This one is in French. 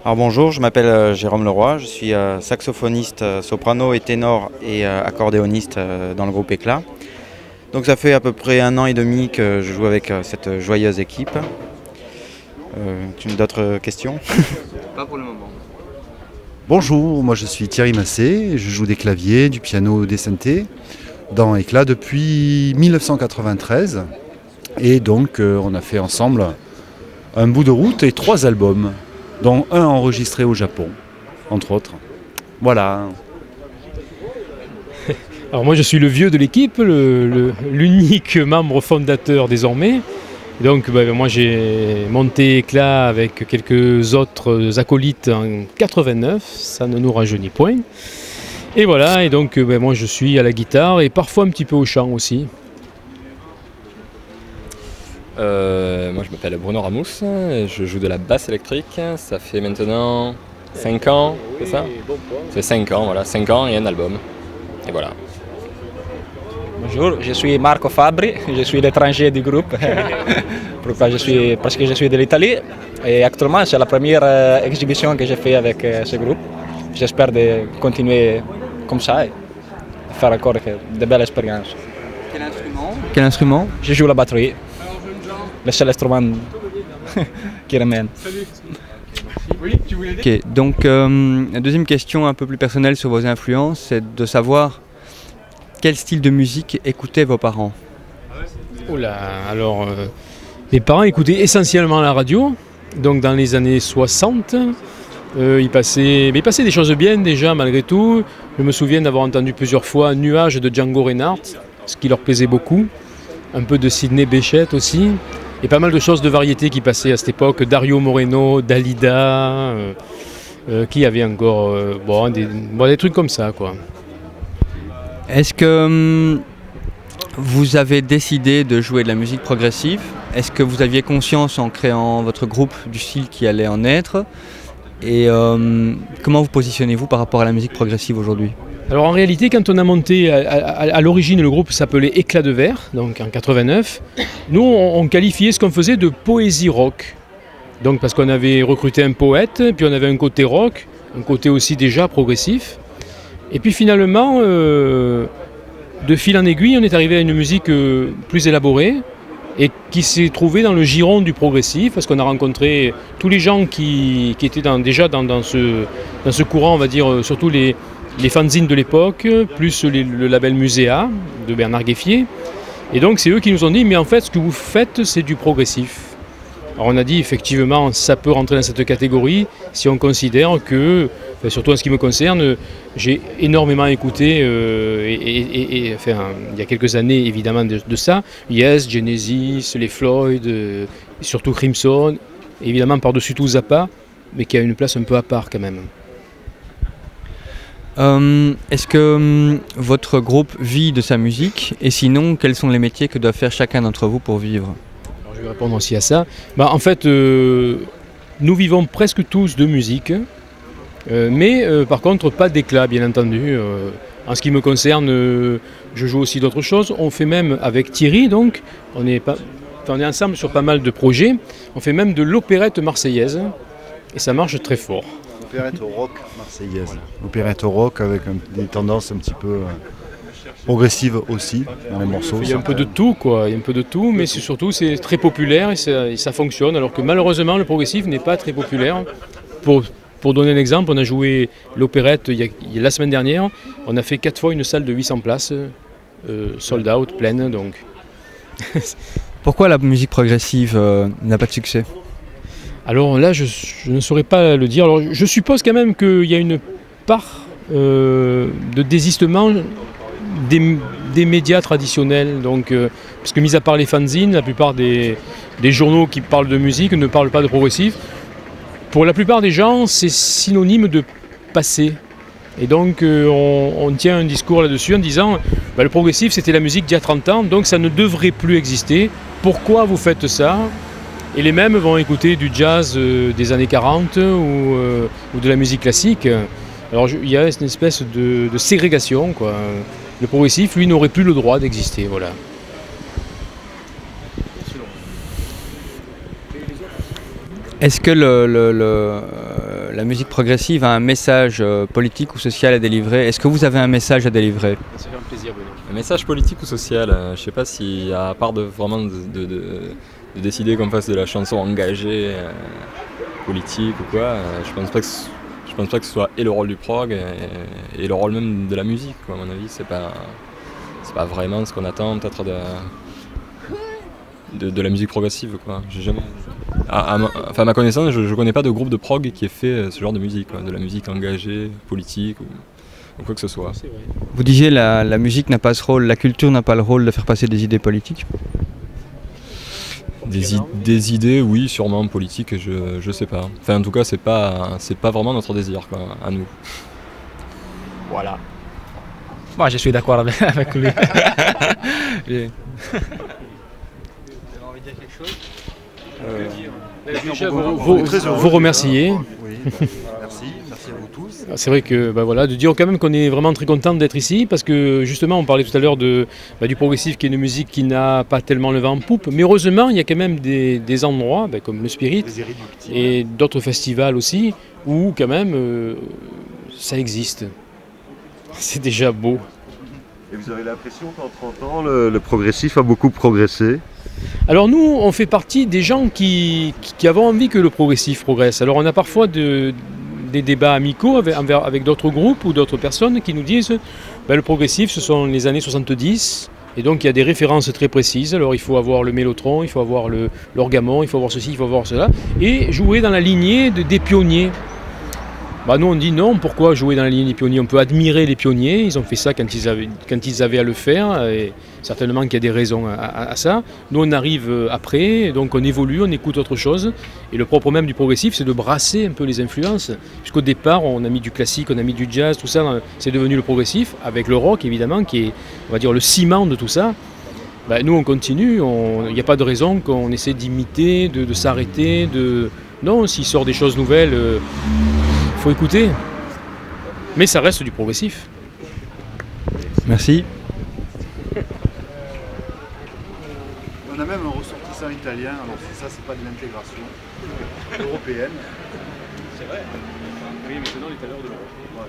Alors bonjour, je m'appelle Jérôme Leroy, je suis saxophoniste, soprano et ténor et accordéoniste dans le groupe Éclat. Donc ça fait à peu près 1 an et demi que je joue avec cette joyeuse équipe. D'autres questions? Pas pour le moment. Bonjour, moi je suis Thierry Massé, je joue des claviers, du piano, des synthés dans Éclat depuis 1993. Et donc on a fait ensemble un bout de route et 3 albums, dont un enregistré au Japon, entre autres. Voilà. Alors moi je suis le vieux de l'équipe, l'unique membre fondateur désormais. Donc moi j'ai monté Éclat avec quelques autres acolytes en 89, ça ne nous rajeunit point. Et voilà, et donc moi je suis à la guitare et parfois un petit peu au chant aussi. Moi je m'appelle Bruno Ramous, je joue de la basse électrique, ça fait maintenant 5 ans, c'est ça? Ça fait 5 ans, voilà, 5 ans et un album. Et voilà. Bonjour, je suis Marco Fabri, je suis l'étranger du groupe. Pourquoi parce que je suis de l'Italie et actuellement c'est la première exhibition que j'ai fait avec ce groupe. J'espère de continuer comme ça et faire encore de belles expériences. Quel instrument? Je joue la batterie, le seul instrument qui ramène. Ok, donc la deuxième question un peu plus personnelle sur vos influences, c'est de savoir quel style de musique écoutaient vos parents? Oula, alors mes parents écoutaient essentiellement la radio, donc dans les années 60. Ils passaient des choses bien déjà malgré tout. Je me souviens d'avoir entendu plusieurs fois Nuages de Django Reinhardt, ce qui leur plaisait beaucoup. Un peu de Sidney Bechet aussi. Et pas mal de choses de variété qui passaient à cette époque. Dario Moreno, Dalida, qui avait encore des trucs comme ça, quoi. Est-ce que vous avez décidé de jouer de la musique progressive? Est-ce que vous aviez conscience en créant votre groupe du style qui allait en être? Et comment vous positionnez-vous par rapport à la musique progressive aujourd'hui? Alors en réalité, quand on a monté, à l'origine le groupe s'appelait Éclat de Verre, donc en 89, nous on qualifiait ce qu'on faisait de poésie rock. Donc parce qu'on avait recruté un poète, puis on avait un côté rock, un côté aussi déjà progressif. Et puis finalement, de fil en aiguille, on est arrivé à une musique plus élaborée et qui s'est trouvée dans le giron du progressif, parce qu'on a rencontré tous les gens qui étaient déjà dans ce courant, on va dire, surtout les fanzines de l'époque, plus le label Muséa de Bernard Gueffier. Et donc c'est eux qui nous ont dit, mais en fait ce que vous faites c'est du progressif. Alors on a dit effectivement ça peut rentrer dans cette catégorie si on considère que, surtout en ce qui me concerne, j'ai énormément écouté, enfin, il y a quelques années évidemment de ça, Yes, Genesis, les Floyd, et surtout Crimson, évidemment par-dessus tout Zappa, mais qui a une place un peu à part quand même. Est-ce que votre groupe vit de sa musique? Et sinon, quels sont les métiers que doit faire chacun d'entre vous pour vivre? Alors, je vais répondre aussi à ça. En fait, nous vivons presque tous de musique, mais par contre pas d'éclat, bien entendu. En ce qui me concerne, je joue aussi d'autres choses. On fait même avec Thierry, donc, on est ensemble sur pas mal de projets. On fait même de l'opérette marseillaise, et ça marche très fort. Opérette rock marseillaise. Voilà. Opérette rock avec des tendances un petit peu progressives aussi dans les morceaux. Il y a un peu de tout, quoi. Il y a un peu de tout, mais surtout c'est très populaire et ça fonctionne. Alors que malheureusement le progressif n'est pas très populaire. Pour donner un exemple, on a joué l'opérette la semaine dernière. On a fait 4 fois une salle de 800 places, sold out, pleine. Donc. Pourquoi la musique progressive n'a pas de succès? Alors là, je ne saurais pas le dire. Alors, je suppose quand même qu'il y a une part de désistement des médias traditionnels. Donc, parce que mis à part les fanzines, la plupart des journaux qui parlent de musique ne parlent pas de progressif. Pour la plupart des gens, c'est synonyme de passé. Et donc, on tient un discours là-dessus en disant le progressif, c'était la musique d'il y a 30 ans, donc ça ne devrait plus exister. Pourquoi vous faites ça ? Et les mêmes vont écouter du jazz des années 40 ou de la musique classique. Alors il y a une espèce de ségrégation, quoi. Le progressif, lui, n'aurait plus le droit d'exister. Voilà. Est-ce que la musique progressive a un message politique ou social à délivrer. Est-ce que vous avez un message à délivrer? Ça fait un plaisir, Benoît. Un message politique ou social, je sais pas si, à part de vraiment de décider qu'on fasse de la chanson engagée, politique ou quoi, je pense pas que ce soit et le rôle du prog et le rôle même de la musique, quoi, à mon avis. C'est pas vraiment ce qu'on attend peut-être de la musique progressive, quoi. J'ai jamais... à ma connaissance, je connais pas de groupe de prog qui ait fait ce genre de musique, quoi, de la musique engagée, politique ou quoi que ce soit. Vous disiez la musique n'a pas ce rôle, la culture n'a pas le rôle de faire passer des idées politiques? Des idées, oui, sûrement politiques, je sais pas. Enfin, en tout cas, c'est pas vraiment notre désir, quoi, à nous. Voilà. Moi, je suis d'accord avec lui. Déjà, vous remercier. Oui, merci à vous tous. C'est vrai que voilà, de dire quand même qu'on est vraiment très content d'être ici parce que justement on parlait tout à l'heure du progressif qui est une musique qui n'a pas tellement le vent en poupe, mais heureusement il y a quand même des endroits comme le Spirit et d'autres festivals aussi où quand même ça existe. C'est déjà beau. Et vous avez l'impression qu'en 30 ans le progressif a beaucoup progressé? Alors nous, on fait partie des gens qui avons envie que le progressif progresse. Alors on a parfois des débats amicaux avec d'autres groupes ou d'autres personnes qui nous disent le progressif, ce sont les années 70, et donc il y a des références très précises. Alors il faut avoir le mélotron, il faut avoir l'orgamon, il faut avoir ceci, il faut avoir cela, et jouer dans la lignée des pionniers. Nous on dit non, pourquoi jouer dans la lignée des pionniers? On peut admirer les pionniers, ils ont fait ça quand ils avaient à le faire, et certainement qu'il y a des raisons à ça. Nous on arrive après, donc on évolue, on écoute autre chose, et le propre même du progressif c'est de brasser un peu les influences, puisqu'au départ on a mis du classique, on a mis du jazz, tout ça, c'est devenu le progressif, avec le rock évidemment, qui est, on va dire, le ciment de tout ça. Nous on continue, il n'y a pas de raison qu'on essaie d'imiter, de s'arrêter, non, s'il sort des choses nouvelles... faut écouter, mais ça reste du progressif. Merci. On a même un ressortissant italien, alors ça c'est pas de l'intégration européenne. C'est vrai. Oui, mais maintenant on est à l'heure de l'Europe.